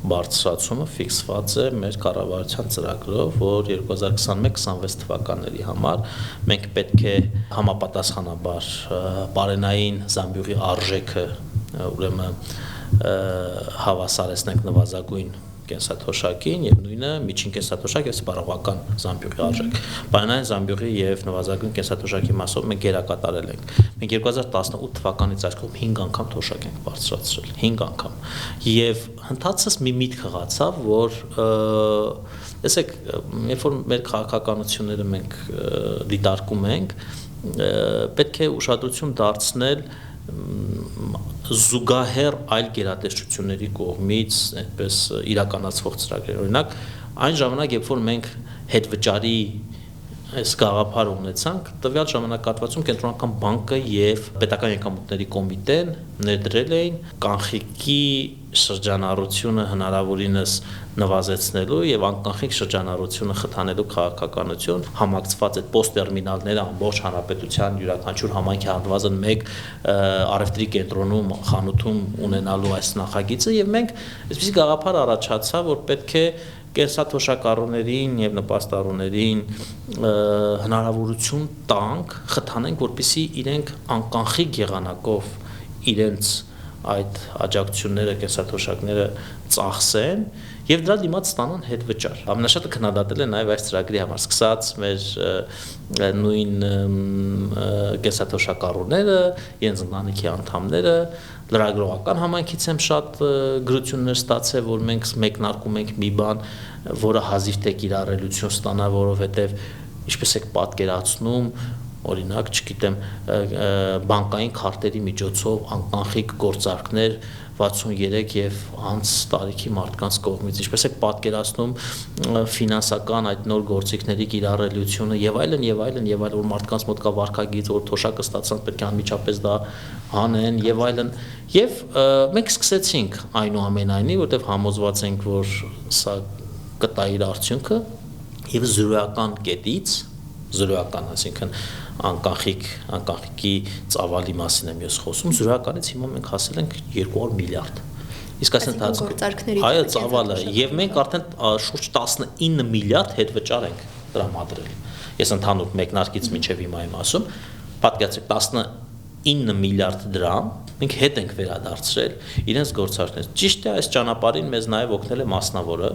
բարձրացումը ֆիքսված է մեր կառավարության ծրագրով, որ 2021-26 թվականների համար մենք պետք է համապատասխանաբար բարենային զամբյուղի արժեքը ուրեմն հավասարեցնենք նվազագույն կենսաթոշակին եւ նույնը միջին կենսաթոշակ եւ սպառողական զամբյուղի արժեք։ Բարենային զամբյուղի եւ նվազագույն կենսաթոշակի մասով մենք գերակատարել ենք։ Մենք 2018 թվականից այսքան 5 անգամ թոշակ ենք բարձրացրել, 5 անգամ։ Եվ հնդածս մի միտք հղացավ, որ տեսեք, երբ որ մեր քաղաքականությունները մենք դիտարկում ենք, պետք է ուշադրություն դարձնել զուգահեռ այլ գերատեսչությունների կողմից այդպես իրականացվող ծրագրեր։ Օրինակ, այն ժամանակ, երբ որ մենք հետվճարի այս գաղափարը ունեցանք, տվյալ ժամանակահատվածում Կենտրոնական բանկը եւ Պետական եկամուտների կոմիտեն ներդրել էին կանխիկի շրջանառությունը հնարավորինս նվազեցնելու եւ անկանխիկ շրջանառությունը խթանելու քաղաքականություն, համակցված այդ պոստտերմինալները ամբողջ հանրապետության յուրաքանչյուր համայնքի առնվազն մեկ առևտրի կենտրոնում, խանութում ունենալու այս նախագիծը, եւ մենք այսպիսի գաղափար առաջացավ, որ պետք է կենսաթոշակառուներին եւ նպաստառուներին հնարավորություն տանք, խթանենք, որպեսզի իրենք անկանխիկ եղանակով իրենց այդ աջակցությունները, կենսաթոշակները ծախսեն եւ դրա դիմաց ստանան հետվճար։ Ամենաշատը քննադատել են նաեւ այս ծրագրի համար, սկսած մեր նույն կենսաթոշակառուները, իրենց ընտանիքի անդամները, լրագրողական համայնքից եմ շատ գրություններ ստացել, որ մենք մեկնարկում ենք մի բան, որը հազիվ թե կիրառելիություն ստանա, որովհետեւ ինչպես եք պատկերացնում, օրինակ, չգիտեմ, բանկային քարտերի միջոցով անկանխիկ գործարքներ 63 եւ անց տարիքի մարդկանց կողմից, ինչպես եք պատկերացնում ֆինանսական այդ նոր գործիքների կիրառելիությունը եւ այլն, որ մարդկանց մոտ կա վարկագիծ, որ թոշակը ստացան, պետք է անմիջապես դա անեն եւ այլն։ Եվ մենք սկսեցինք այնուամենայնիվ, որտեղ համոզված ենք, որ սա կտա իր արդյունքը եւ զրոյական կետից, այսինքն անկանխիկի ծավալի մասին եմ ես խոսում, զրոյականից հիմա մենք հասել ենք 200 միլիարդ։ Իսկ այս ընթացքում այո, ծավալը, եւ մենք արդեն շուրջ 19 միլիարդ հետվճար ենք տրամադրել։ Ես ընդհանուր մեկնարկից մինչև հիմա եմ ասում, պատկերացրեք 19 միլիարդ դրամ մենք հետ ենք վերադարձրել իրենց գործարքներից։ Ճիշտ է, այս ճանապարհին մեզ նաև օգնել է մասնավորը,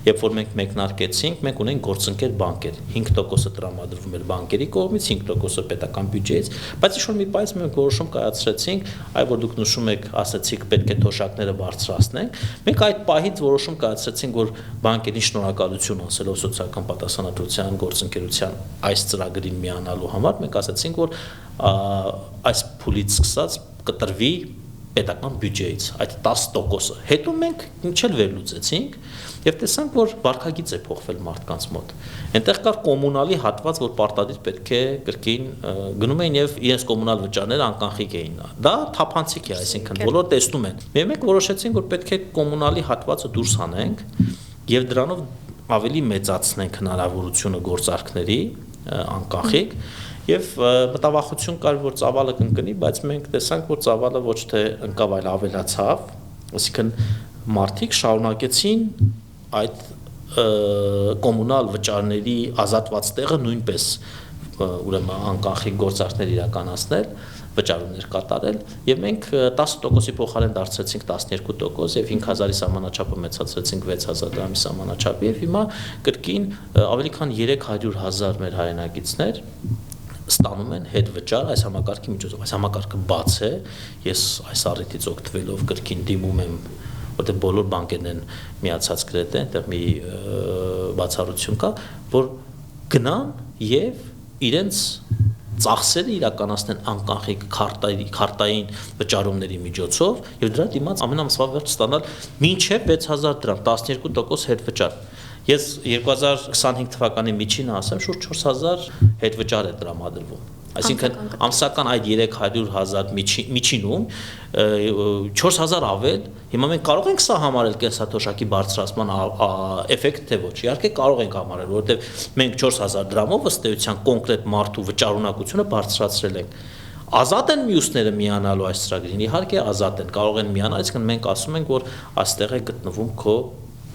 երբ որ մենք մեկնարկեցինք, մենք ունենք գործընկեր բանկեր, 5%-ը տրամադրվում էր բանկերի կողմից, 5%-ը պետական բյուջեից, բայց ինչ-որ մի պահից մենք որոշում կայացրեցինք, այ որ դուք նշում եք, ասացիք պետք է թոշակները բարձրացնենք, մենք այդ պահից որոշում կայացրեցինք, որ բանկերին շնորհակալություն ասելով սոցիալական պատասխանատվության գործընկերության այս ծրագրին միանալու համար, մենք ասացինք, որ այս փուլից սկսած կտրվի պետական բյուջեից այդ 10%-ը։ Հետո մենք ինչ էլ վերլուծեցինք եւ տեսանք, որ վարկագիծ է փոխվել մարդկանց մոտ։ Այնտեղ կար կոմունալի հատված, որ պարտադիր պետք է կրկին գնում էին եւ իրենց կոմունալ վճարները անկանխիկ էին։ Դա թափանցիկ է, այսինքն բոլորը տեսնում են։ Մենք որոշեցինք, որ պետք է կոմունալի հատվածը դուրս հանենք եւ դրանով ավելի մեծացնենք հնարավորությունը գործարքների անկանխիկ Եվ մտավախություն կար, որ ծավալը կընկնի, բայց մենք տեսանք, որ ծավալը ոչ թե ընկավ, այլ ավելացավ, այսինքն մարդիկ շարունակեցին այդ կոմունալ վճարների ազատված տեղը նույնպես ուրեմն անկանխիկ գործարքներ իրականացնել, վճարումներ կատարել, եւ մենք 10%-ի փոխարեն դարձրեցինք 12% եւ 5000-ի սահմանաչափը մեծացրեցինք 6000 դրամի սահմանաչափի եւ հիմա կրկին ավելի քան 300,000 մեր հայրենագիցներ ստանում են հետ վճար այս համակարգի միջոցով։ Այս համակարգը բաց է, ես այս առիթից օգտվելով կրկին դիմում եմ, որտեղ բոլոր բանկերն են միացած գրեթե, այնտեղ մի բացառություն կա, որ գնան եւ իրենց ծախսերը իրականացնեն անկանխիկ քարտային վճարումների միջոցով եւ դրա դիմաց ամենամսվա վերջ ստանալ մինչեւ 6000 դրամ 12% հետվճար։ Ես 2025 թվականի միջինը ասեմ, շուրջ 4000 հետվճար է տրամադրվում։ Այսինքն ամսական այդ 300,000 միջինում 4000 ավել, հիմա մենք կարող ենք սա համարել կենսաթոշակի բարձրացման էֆեկտ թե ոչ։ Իհարկե կարող ենք համարել, որովհետև մենք 4000 դրամով ըստ էության կոնկրետ մարդու վճարունակությունը բարձրացրել ենք։ Ազատ են մյուսները միանալու այս ծրագրին, իհարկե ազատ են, կարող են միանալ, այսինքն մենք ասում ենք, որ այստեղ է գտնվում քո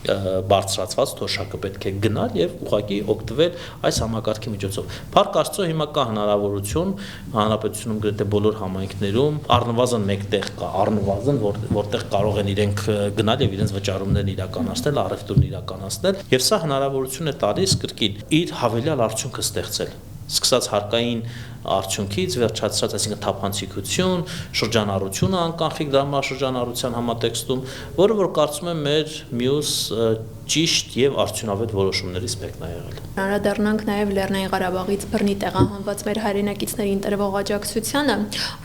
բարձրացված թոշակը պետք է գնալ եւ ուղղակի օգտվել այս համակարգի միջոցով։ Փառք Աստծո, հիմա կա հնարավորություն հանրապետությունում գրեթե բոլոր համայնքներում առնվազն մեկ տեղ կա, առնվազն որտեղ կարող են իրենք գնալ եւ իրենց վճարումներն իրականացնել, առևտուրն իրականացնել, եւ սա հնարավորություն է տալիս կրկին իր հավելյալ արդյունքը ստեղծել։ Սկսած հարկային արդյունքից վերջացած, այսինքն թափանցիկություն, շրջանառությունը անկանխիկ դրամաշրջանառության համատեքստում, որը որ կարծում եմ մեր մյուս ճիշտ եւ արդյունավետ որոշումներից մեկն է եղել։ Անդրադառնանք նաեւ Լեռնային Ղարաբաղից բռնի տեղահանված մեր հայրենակիցներին տրվող աջակցությանը։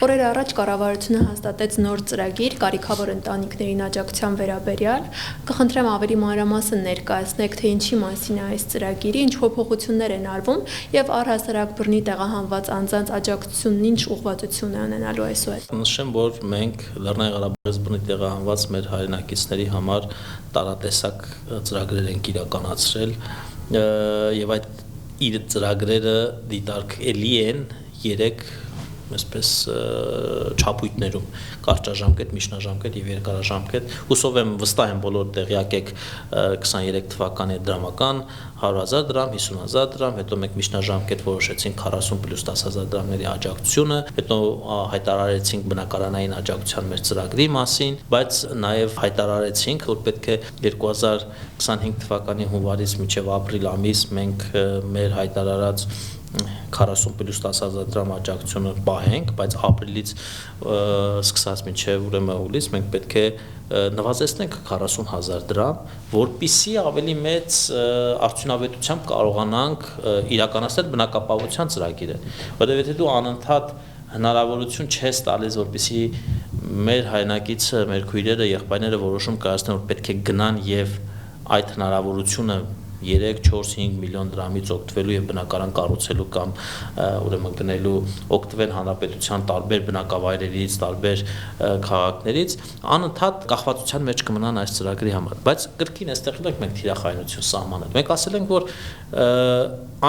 Օրեր առաջ կառավարությունը հաստատեց նոր ծրագիր կարիքավոր ընտանիքներին աջակցության վերաբերյալ։ Կխնդրեմ ավելի մանրամասն ներկայացնեք, թե ինչի մասին է այս ծրագիրը, ինչ փոփոխություններ են արվում եւ առհասարակ բռնի տեղահանված անձանց աջակցությունն ինչ ուղղվածություն է ունենալու այսօր։ Նշեմ, որ մենք Լեռնային Ղարաբաղից բռնի տեղահանված մեր հայրենակիցների համար տարատեսակ ծրագրեր ենք իրականացրել եւ այդ իր ծրագրերը դիտարկելի են 3 այսպես չափույթներում կարճաժամկետ, միջնաժամկետ եւ երկարաժամկետ։ Հուսով եմ վստահ եմ բոլոր տեղյակ եք 23 թվականի դրամական 100,000 դրամ, 50,000 դրամ, հետո մենք միջնաժամկետ որոշեցինք 40 + 10,000 դրամների աջակցությունը, հետո հայտարարեցինք բնակարանային աջակցության մեր ծրագրի մասին, բայց նաեւ հայտարարեցինք, որ պետք է 2025 թվականի հունվարից մինչեւ ապրիլ ամիս մենք մեր հայտարարած 40 + 10,000 դրամ աջակցությունը պահենք, բայց ապրիլից սկսած մինչև ուրեմն հուլիս մենք պետք է նվազեցնենք 40,000 դրամ, որպիսի ավելի մեծ արդյունավետությամբ կարողանանք իրականացնել բնակապահովության ծրագիրը, որովհետև եթե դու անընդհատ հնարավորություն չես տալիս, որպիսի մեր հայրենակիցը, մեր քույրերը, եղբայրները որոշում կայացնեն, որ պետք է գնան եւ այդ հնարավորությունը 3, 4, 5 միլիոն դրամից օգտվելու եւ բնակարան կառուցելու կամ ուրեմն գնելու օգտվեն հանրապետության տարբեր բնակավայրերից, տարբեր քաղաքներից, անընդհատ կախվածության մեջ կմնան այս ծրագրի համար, բայց կրկին այստեղ մենք թիրախայնություն սահմանել։ Մենք ասել ենք, որ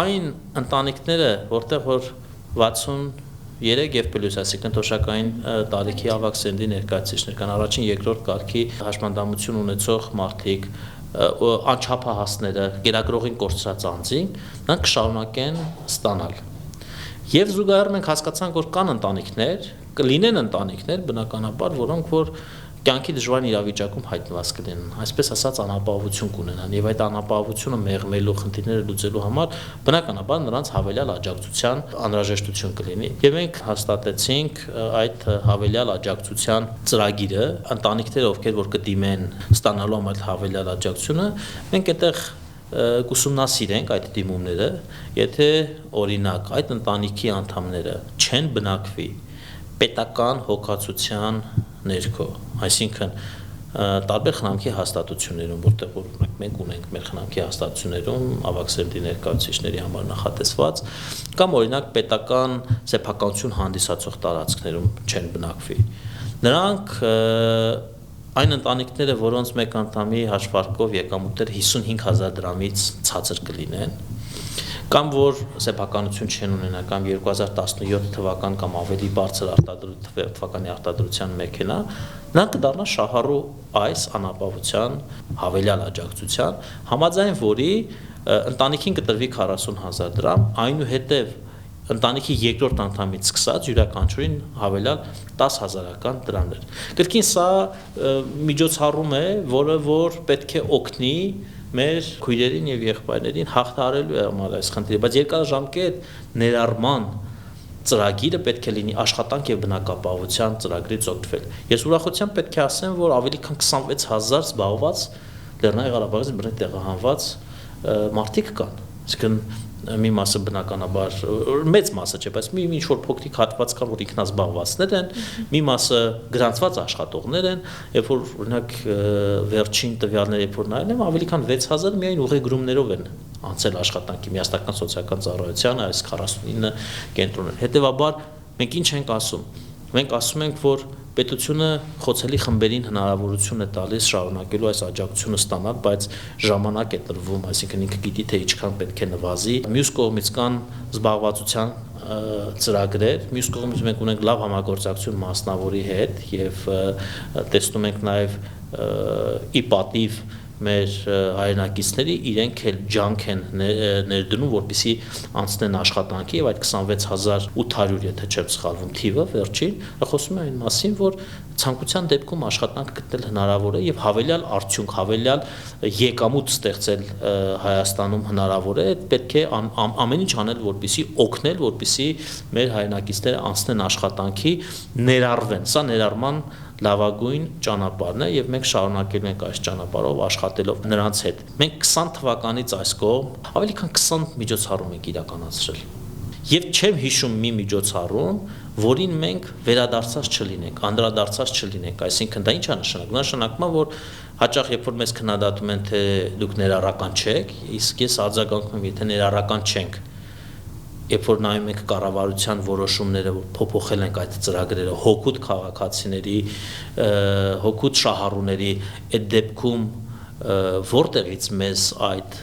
այն ընտանիքները, որտեղ որ 63 եւ պլյուս, այսինքն թոշակային տարիքի ավագ սերնդի ներկայացուցիչներ կան, առաջին, երկրորդ կարգի հաշմանդամություն ունեցող մարդիկ, անչափահասները, գերագրողին կորցրած անձին, նրանք կշարունակեն ստանալ։ Եվ զուգահեռ մենք հասկացանք, որ կան ընտանիքներ, կլինեն ընտանիքներ, բնականաբար, որոնք որ կյանքի դժվար իրավիճակում հայտնված կլինեն, այսպես ասած անապահովություն կունենան, եւ այդ անապահովությունը մեղմելու խնդիրները լուծելու համար բնականաբար նրանց հավելյալ աջակցության անհրաժեշտություն կլինի։ Եվ մենք հաստատեցինք այդ հավելյալ աջակցության ծրագիրը, ընտանիքները, ովքեր որ կդիմեն ստանալու համար հավելյալ աջակցությունը, մենք այդտեղ կուսումնասիրենք այդ դիմումները, եթե օրինակ այդ ընտանիքի անդամները չեն բնակվի պետական հոգացության ներքո, այսինքն տարբեր խնամքի հաստատություններում, որտեղ որ մենք ունենք մեր խնամքի հաստատություններում ավագ սերնդի ներկայացուցիչների համար նախատեսված, կամ օրինակ պետական սեփականություն հանդիսացող տարածքներում չեն բնակվի։ Նրանք այն ընտանիքները, որոնց մեկ անդամի հաշվարկով եկամուտները 55,000 դրամից ցածր կլինեն, կամ որ սեփականություն չեն ունենա, կամ 2017 թվական կամ ավելի բարձր թվականի արտադրության մեքենա, նրանք կդառնա շահառու այս անապահովության հավելյալ աջակցության, համաձայն որի ընտանիքին կտրվի 40,000 դրամ, այնուհետև ընտանիքի երկրորդ անդամից սկսած յուրաքանչյուրին հավելյալ 10,000-ական դրամներ։ Կրկին սա միջոցառում է, որը որ պետք է օգնի մեր քույրերին եւ եղբայրներին հաղթահարելու համար այս խնդիրը, բայց երկարաժամկետ ներառման ծրագիրը պետք է լինի աշխատանք եւ բնակապահովության ծրագրից օգտվել։ Ես ուրախությամբ պետք է ասեմ, որ ավելի քան 26,000 զբաղված Լեռնային Ղարաբաղից բռնի տեղահանված մարդիկ կան։ Այսինքն մի մասը բնականաբար մեծ մասը չէ, բայց մի ինչ որ փոքրիկ հատված կա, որ ինքնազբաղվածներ են, մի մասը գրանցված աշխատողներ են, երբ որ օրինակ վերջին տվյալները երբ որ նայել եմ, ավելի քան 6000 միայն ուղեգրումներով են անցել աշխատանքի միասնական սոցիալական ծառայության այս 49 կենտրոներ։ Հետևաբար մենք ինչ ենք ասում։ Մենք ասում ենք, որ պետությունը խոցելի խմբերին հնարավորություն է տալիս շարունակելու այս աջակցությունը ստանալ, բայց ժամանակ է տրվում, այսինքն ինքը գիտի թե ինչքան պետք է նվազի։ Մյուս կողմից կան զբաղվածության ծրագրեր, մյուս կողմից մենք ունենք լավ համագործակցություն մասնավորի հետ եւ տեսնում ենք նաեւ ի պատիվ մեր հայրենակիցների իրենք էլ ջանք են ներդնում, որպեսզի անցնեն աշխատանքի եւ այդ 26800, եթե չեմ սխալվում, թիվը վերջին, խոսում է այն մասին, որ ցանկության դեպքում աշխատանք գտնել հնարավոր է եւ հավելյալ արդյունք, հավելյալ եկամուտ ստեղծել Հայաստանում հնարավոր է, պետք է ամեն ինչ անել, որպեսզի օգնել, որպեսզի մեր հայրենակիցները անցնեն աշխատանքի, ներառվեն։ Սա ներառման լավագույն ճանապարհն է եւ մենք շարունակելու ենք այս ճանապարհով աշխատելով նրանց հետ։ Մենք 20 թվականից այս կողմ ավելի քան 20 միջոցառում ենք իրականացրել։ Եվ չեմ հիշում մի միջոցառում, որին մենք վերադարձած չլինենք, անդրադարձած չլինենք, այսինքն դա ի՞նչ է նշանակում։ Նշանակում է, որ հաճախ երբ որ մեզ քննադատում են, թե դուք ներառական չեք, իսկ ես արձագանքում եմ, եթե ներառական չենք, երբ որ նայում ենք կառավարության որոշումները, որ փոփոխել ենք այդ ծրագրերը, հոգուտ քաղաքացիների, հոգուտ շահառուների, այդ դեպքում որտեղից մեզ այդ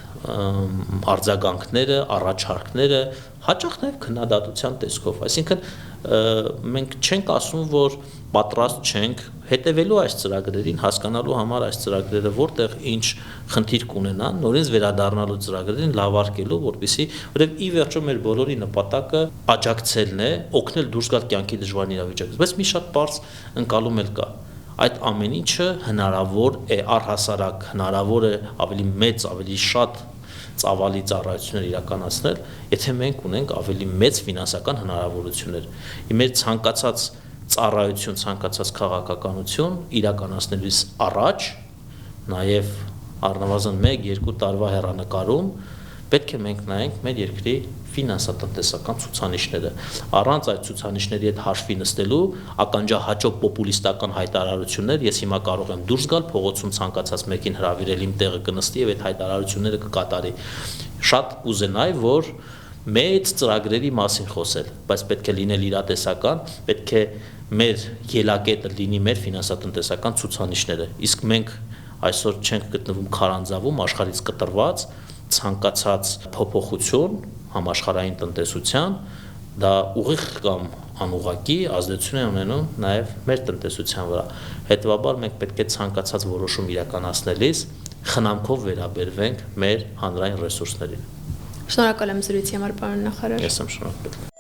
արձագանքները, առաջարկները, հաճախ նաև քննադատության տեսքով, այսինքն մենք չենք ասում, որ պատրաստ չենք հետևելու այս ծրագրերին, հասկանալու համար այս ծրագրերը որտեղ ինչ խնդիր կունենան, նորից վերադառնալու ծրագրերին լավարկելու, որպեսզի, որովհետև ի վերջո մեր բոլորի նպատակը աջակցելն է, օգնել դուրս գալ կյանքի դժվար իրավիճակից, բայց մի շատ բարձ ընկալում էլ կա։ Այդ ամեն ինչը հնարավոր է առհասարակ, հնարավոր է ավելի մեծ, ավելի շատ ծավալի ծառայություններ իրականացնել, եթե մենք ունենք ավելի մեծ ֆինանսական հնարավորություններ։ Մեր ցանկացած ծառայություն, ցանկացած քաղաքականություն իրականացնելուց առաջ, նաև առնվազն 1-2 տարվա հեռանկարում պետք է մենք նայենք մեր երկրի ֆինանսատնտեսական ցուցանիշները։ Առանց այդ ցուցանիշների հետ հաշվի նստելու ականջահաճո պոպուլիստական հայտարարություններ, ես հիմա կարող եմ դուրս գալ փողոցում ցանկացած մեկին հրավիրել, իմ տեղը կնստի եւ այդ հայտարարությունները կկատարի։ Շատ կուզենայի, որ մեծ ծրագրերի մասին խոսել, բայց պետք է լինել իրատեսական, պետք է մեր ելակետը լինի մեր ֆինանսատնտեսական ցուցանիշները։ Իսկ մենք այսօր չենք գտնվում քարանձավում, աշխարհից կտրված, ցանկացած փոփոխություն համաշխարհային տնտեսության դա ուղիղ կամ անուղղակի ազդեցություն է ունենում նաև մեր տնտեսության վրա։ Հետևաբար մենք պետք է ցանկացած որոշում իրականացնելիս խնամքով վերաբերվենք մեր հանրային ռեսուրսներին։ Շնորհակալ եմ զրույցի համար, պարոն նախարար։ Ես եմ շնորհակալ։